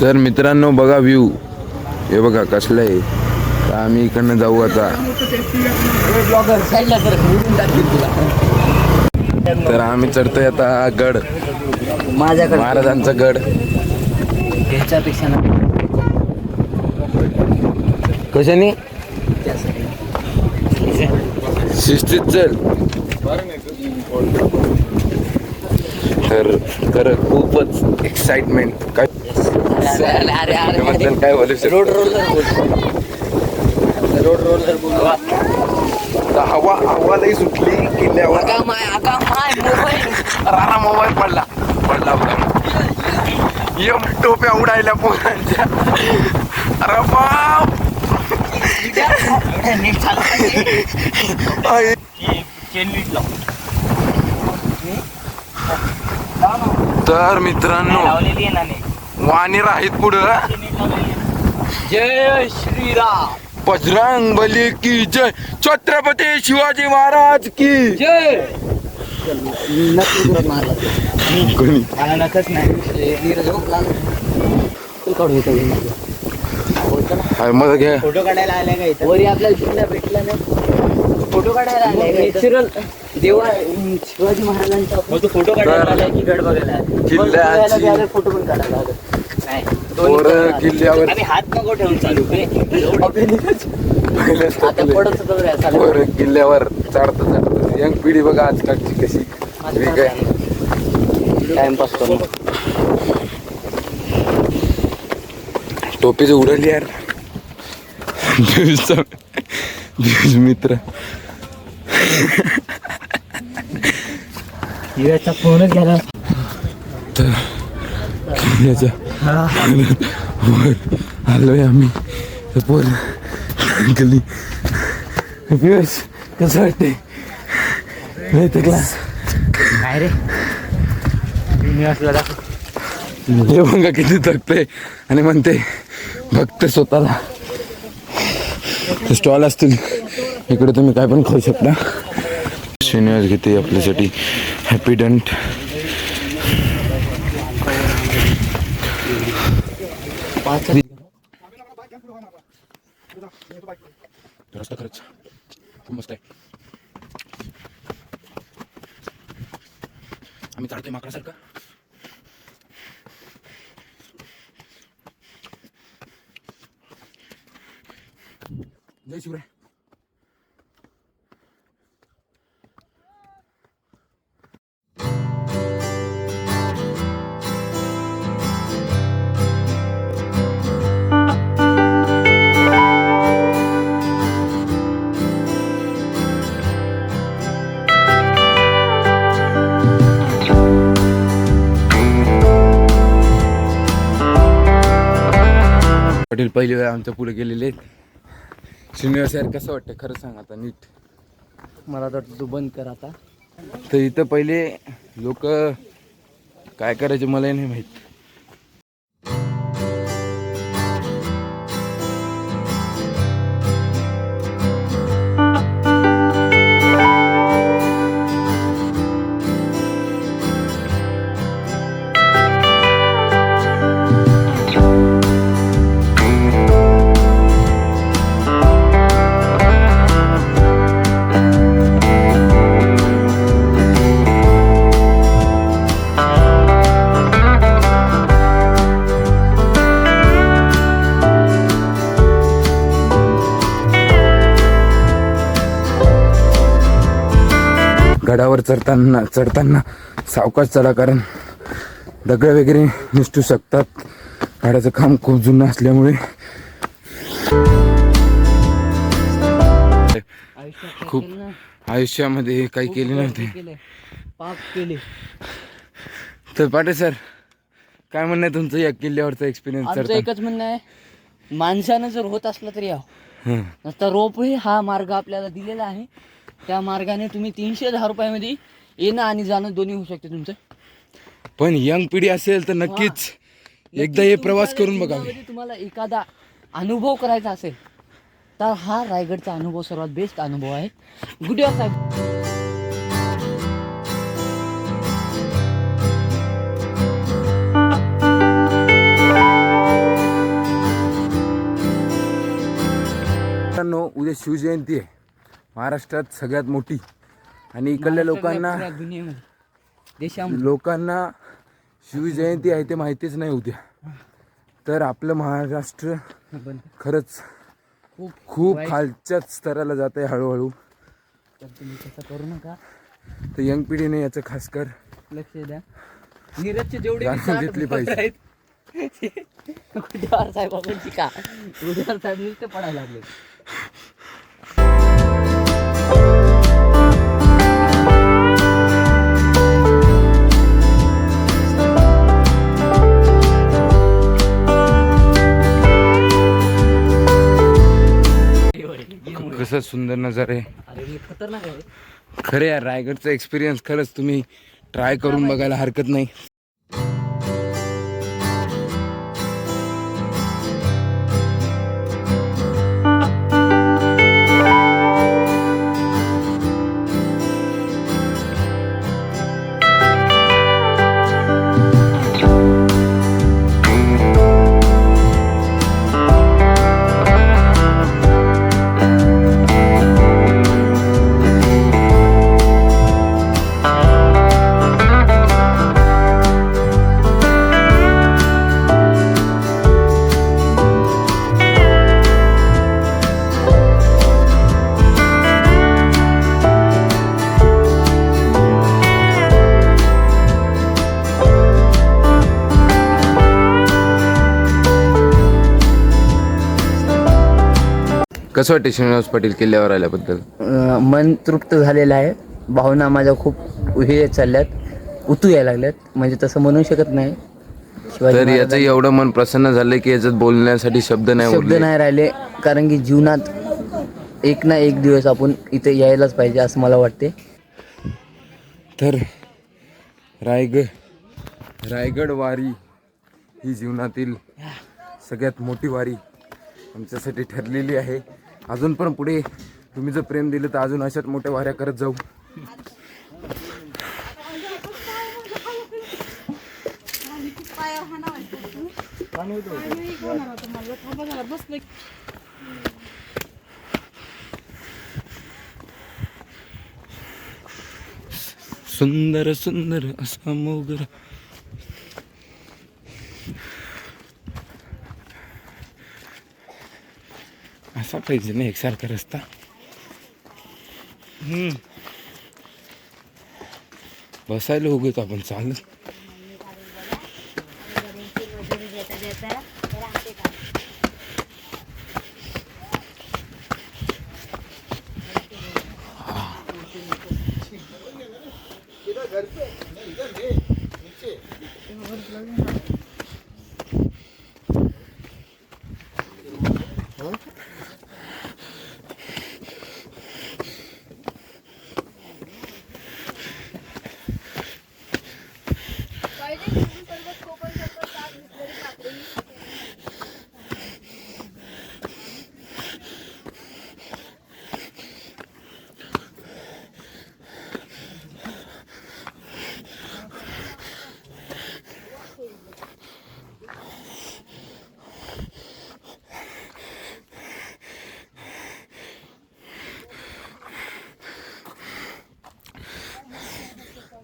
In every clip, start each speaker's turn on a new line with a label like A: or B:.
A: तर मित्रांनो बघा व्ह्यू, हे बघा कसलं आहे. तर आम्ही इकडनं जाऊ आता. तर आम्ही चढतोय आता गड,
B: माझ्याकडे
A: महाराजांचा गड.
B: ह्याच्यापेक्षा ना
A: कशाने शिस्तीत चल. तर खूपच एक्साइटमेंट. काय बद्दल काय बोलू शकतो?
B: रोड रोलर
A: हवा लई सुटली किल्ल्यावर. राणा मोबाईल पडला यम टोप्या उडायला पोरांच्या. अरे बाप. तर मित्रांनो वाणीर आहेत पुढं.
B: जय श्रीराम,
A: बजरंग बली की जय, छत्रपती शिवाजी महाराज की
B: जय.
A: कोणी
B: नकच नाही
A: मग घ्या.
B: फोटो काढायला आलाय का इथं? वरी आपल्याला जिल्हा भेटला नाही, फोटो काढायला आलाय. नॅचरल देवा शिवाजी महाराजांचा फोटो काढायला आलाय की गड बघायला
A: किल्ल्याची
B: फोटो पण काढायला आलाय. नाही
A: पोरं किल्ल्यावर
B: आम्ही हात नको ठेवून चालू आता पडत होतो.
A: पोरं किल्ल्यावर चढत यंग पिढी बघा आजकालची कशी वेग आहे.
B: टाइमपास करू.
A: टोपीच उडली यार. मित्र
B: हिऱ्याचा फोनच गेला.
A: तर किल्ल्याच्या वर आलोय आम्ही. पोर गली दिवस कसं वाटते क्लास
B: काय रे मी असला दाखव.
A: हे बघा किती थकते आणि म्हणते फक्त स्वतःला. स्टॉल असतील इकडे, तुम्ही काय पण खाऊ शकता. श्रीनिवास घेते आपल्यासाठी हॅपीडंट. रस्ता खरंच खूप मस्त आहे. आम्ही चालतोय माकडासारखं. जय शिवराय. पाटील पहिली वेळा आमच्या पुढे गेलेले. श्रीनिवास यार कसं वाटतं खरं सांग आता नीट.
B: मला तर तू बंद कर आता.
A: तर इथं पहिले लोक काय करायचे मलाही नाही माहित. गडावर चढताना सावकाश चढा, कारण दगड वगैरे निसटू शकतात. गाड्याचं काम खूप जुनं असल्यामुळे खूप आयुष्यामध्ये काही केले नव्हते.
B: पाप केले.
A: तर पाटे सर काय म्हणणं आहे तुमचं या किल्ल्यावरचा एक्सपिरियन्स?
B: आमचं एकच म्हणणं आहे, माणसानं जर होत असलं तर यावं. नसता रोपवे हा मार्ग आपल्याला दिलेला आहे. त्या मार्गाने तुम्ही 310 रुपयामध्ये येणं आणि जाणं दोन्ही होऊ शकते तुमचं.
A: पण यंग पिढी असेल तर नक्कीच एकदा हे प्रवास करून बघावे.
B: तुम्हाला एखादा अनुभव करायचा असेल तर हा रायगडचा अनुभव सर्वात बेस्ट अनुभव आहे. गुड साहेब.
A: मित्रांनो, उद्या शिवजयंती आहे, महाराष्ट्रात सगळ्यात मोठी. आणि इकडल्या लोकांना
B: पुऱ्या दुनियेमध्ये देशामध्ये
A: लोकांना शिवजयंती आहे ते माहितीच नाही उद्या. तर आपलं महाराष्ट्र खरंच खूप खालच्याच स्तराला जात आहे हळूहळू.
B: तर तुम्ही तसं करू नका,
A: तर यंग पिढीने याचं खास कर
B: लक्ष द्या. नीरजचे जेवढे
A: जाणून घेतली पाहिजे.
B: गुढेवार साहेबांची का गुढेवार साहेब नुसते पडायला लागले.
A: कसं सुंदर नजारा आहे.
B: अरे मी खतरनाक आहे.
A: खरे यार, रायगडचा एक्सपिरियन्स खरंच तुम्ही ट्राय करून बघायला हरकत नाही. कसं वाटतं श्रीनिवास पाटील किल्ल्यावर आल्याबद्दल?
B: मन तृप्त झालेलं आहे. भावना माझ्या खूप हे चालल्यात, उतू यायला लागल्यात, म्हणजे तसं म्हणू शकत नाही.
A: तर याचं एवढं मन प्रसन्न झालंय की याच्यात बोलण्यासाठी शब्द
B: शब्द नाही राहिले, कारण की जीवनात एक ना एक दिवस आपण इथे यायलाच पाहिजे असं मला वाटते.
A: तर रायगड वारी ही जीवनातील सगळ्यात मोठी वारी आमच्यासाठी ठरलेली आहे. अजून पण पुढे तुम्ही जर प्रेम दिलं तर अजून अशाच मोठ्या वाऱ्या करत जाऊ. सुंदर सुंदर असा मोगरा. असा पाहिजे ना एकसारखा रस्ता. बसायला उगत आपण चालत.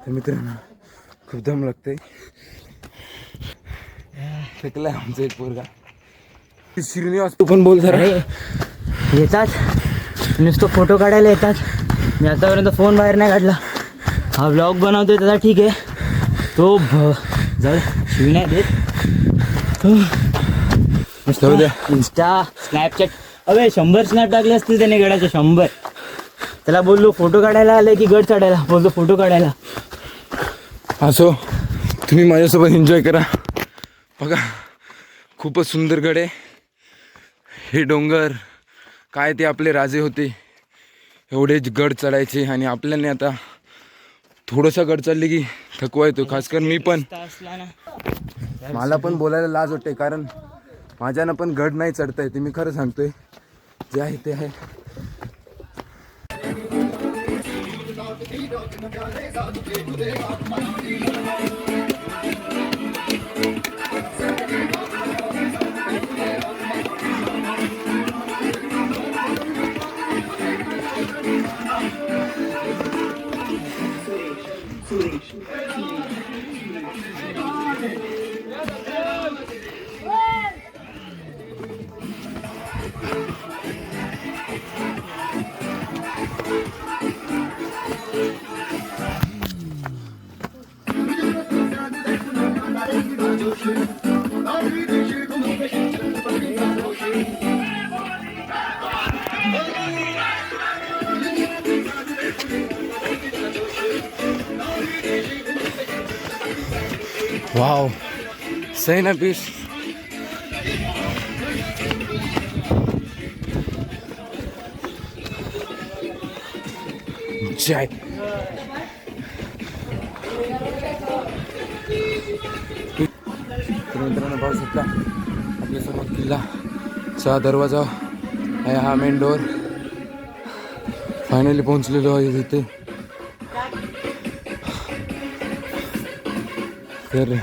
A: तर मित्रांनो, खूप दम लागतंय. थकलाय आमचा एक पोरगा. श्रीनिवास, तू पण बोल जरा.
B: येतात नुसतं फोटो काढायला येतात. मी आतापर्यंत फोन बाहेर नाही काढला. हा ब्लॉग बनवतोय त्याचा ठीक आहे, तो जर शिवी नाही देत. इंस्टा स्नॅपचॅट, अबे 100 स्नॅप टाकले असतील त्याने गडाचे 100. त्याला बोललो फोटो काढायला आले की गड चढायला, बोलतो फोटो काढायला.
A: असो, तुम्ही माझ्यासोबत एन्जॉय करा. बघा, खूपच सुंदर गड आहे. हे डोंगर काय ते आपले राजे होते, एवढेच गड चढायचे. आणि आपल्याने आता थोडंसं गड चढले की थकवा येतो. खासकर मी पण, मला पण बोलायला लाज वाटते, कारण माझ्यानं पण गड नाही चढता येते. मी खरं सांगतोय, जे आहे ते आहे. वाव सही ना पीस. जय तर मित्रांनो पाहू शकता आपल्यासमोर किल्लाचा दरवाजा आहे, हा मेन डोअर. फायनली पोहोचलेलो आहे तिथे. तर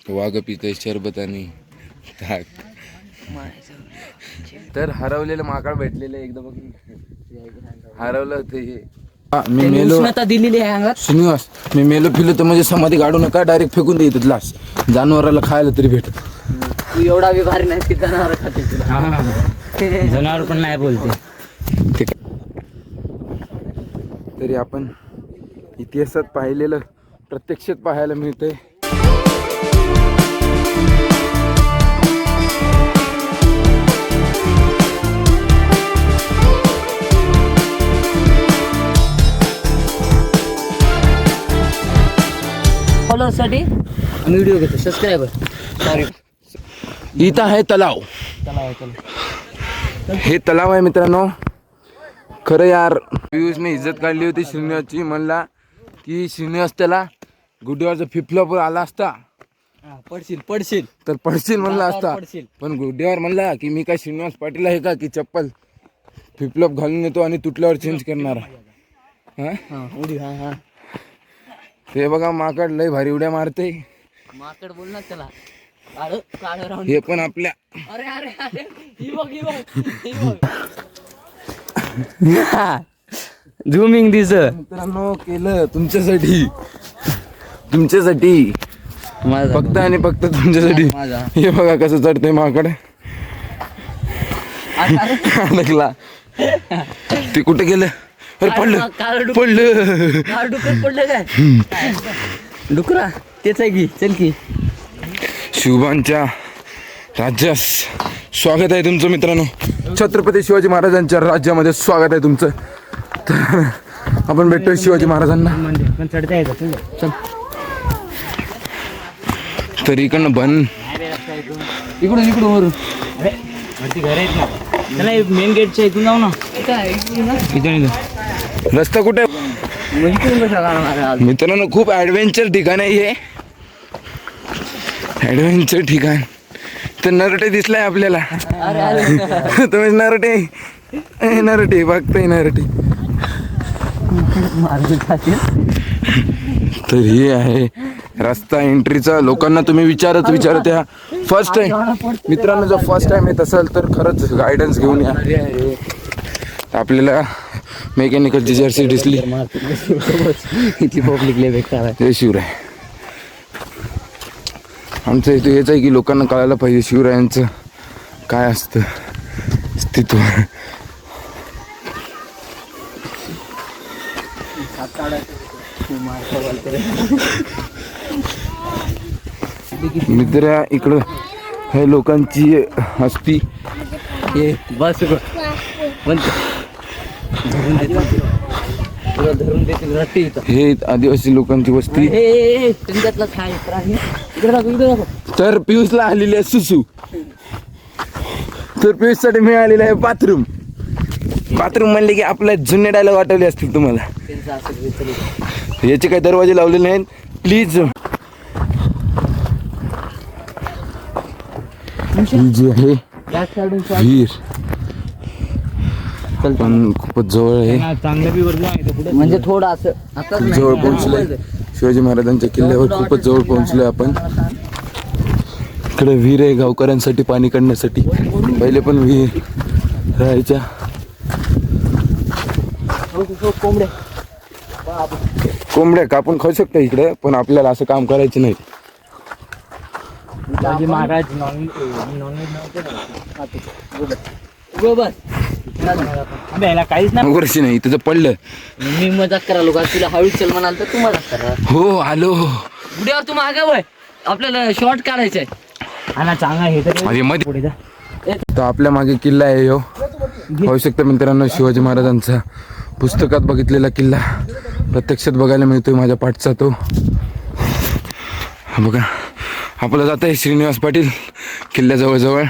A: वाघ पितय शरबत आणि ताक. तर हरवलेलं माकड भेटलेलं एकदा बघ. हरवलं होतं हे. मी मेलो
B: उष्णता दिलेली आहे अंगात.
A: श्रीनिवास मी मेलो फिलो तर म्हणजे समाधी काढू नका, डायरेक्ट फेकून देत लास. जनावराला खायला तरी भेटत.
B: तू एवढा बी भारी नाही की जनावर खाते तुला.
C: जनावर पण नाही बोलते.
A: तरी आपण इतिहासात पाहिलेलं प्रत्यक्षात पाहायला मिळतंय.
B: फॉलोअर्ससाठी व्हिडिओ घेतो, सबस्क्रायबर. सॉरी.
A: इथं आहे तलाव. हे तलाव आहे मित्रांनो. खरं यार पियुषने इज्जत काढली होती श्रीनिवासची. म्हणला की श्रीनिवास त्याला गुड्डीवरचा फिफलॉप आला असता
B: पडशील
A: तर पडशील म्हणला असता.
B: पडशील.
A: पण गुड्डीवर म्हणला की मी काय श्रीनिवास पाटील आहे का की चप्पल फिफलॉप घालून येतो आणि तुटल्यावर चेंज करणार.
B: हा
A: ते बघा माकड लय भारी उड्या मारते.
B: माकड बोल ना त्याला. काढ राहून.
A: हे पण आपल्या
B: अरे अरे अरे ही बघ ही बघ.
C: झुमिंग दिस
A: मित्रांनो केलं तुमच्यासाठी फक्त आणि फक्त तुमच्यासाठी. हे बघा कसं चढतंय माकड. अडकला. ते कुठे गेलं? अरे पडलं.
B: पडलं काय डुकरा तेच आहे की. चल की.
A: शिवबांच्या राज्यास स्वागत आहे तुमचं मित्रांनो. छत्रपती शिवाजी महाराजांच्या राज्यामध्ये स्वागत आहे तुमचं. तर आपण भेटतोय शिवाजी महाराजांना.
C: पण चढता येतं.
B: चल.
A: तर इकडनं बन
B: इकडून वरून.
C: वरती घर आहेत ना. त्याला मेन गेटच्या इथून जाऊ ना. इथून
A: रस्ता कुठे? मित्रांनो खूप ॲडव्हेंचर ठिकाण आहे हे. ॲडव्हेंचर ठिकाण. तर नरटे दिसलाय आपल्याला. तुम्ही नरटे बघताय नरटे. तर हे आहे रस्ता एंट्रीचा. लोकांना तुम्ही विचारत या. फर्स्ट टाइम मित्रांनो जर फर्स्ट टाइम येत असेल तर खरंच गायडन्स घेऊन या. आपल्याला मेकॅनिकलची जर्सी दिसली.
B: इथली पब्लिक लय बेकार आहे.
A: जय शिवराय. आमचं इथं हेच आहे की लोकांना कळायला पाहिजे शिवरायांचं काय असतं अस्तित्व. मित्र इकडं हे लोकांची असती.
B: हे बस तुला धरून देतील रट्टे इथं.
A: हे आदिवासी लोकांची वस्ती.
B: हे त्यांच्यातलाच हा एक आहे. इकडे दाखव, इकडे दाखव.
A: तर पियुषला आलेली आहे सुसू. तर पियुषसाठी मिळालेलं आहे बाथरूम. बाथरूम म्हणले की आपल्या जुने डायलॉग आठवले असतील तुम्हाला.
B: त्यांचं असं घेतलं.
A: याचे काही दरवाजे लावलेले नाहीत. प्लीज ही जी आहे
B: Back side ऊन shot.
A: विहीर पण खूपच जवळ आहे.
C: चांगलं बी वरलं आहे पुढे.
B: म्हणजे थोडं असं आताच नाही.
A: जवळ पोहोचलोय शिवाजी महाराजांच्या किल्ल्यावर. खूपच जवळ पोहोचलोय आपण. इकडे विहीर आहे गावकऱ्यांसाठी पाणी काढण्यासाठी. पहिले पण विहीर राहायच्या.
B: कोंबड्या.
A: कोंबड्या कापून खाऊ शकता इकडे, पण आपल्याला असं काम करायचं नाही.
C: शिवाजी महाराज नॉनव्हेज नव्हते ना.
B: उभं बस.
C: अबे याला काहीच नाही.
A: वर्षी नाही तुझं पडलं.
B: मी मजाक करालो का तुला हळू चल म्हणाल तर तू मजाक करा.
A: हो आलो.
B: उड्यावर तू मागा वय. आपल्याला शॉर्ट काढायचा आहे.
C: हा ना चांगला हे तर
A: अरे मध्ये
C: पुढे जा.
A: तर आपल्या मागे किल्ला आहे हो. पाहू शकता मित्रांनो, शिवाजी महाराजांचा पुस्तकात बघितलेला किल्ला प्रत्यक्षात बघायला मिळतोय माझ्या पाठचा तो. हा बघा आपलं जात आहे श्रीनिवास पाटील किल्ल्याजवळ जवळ.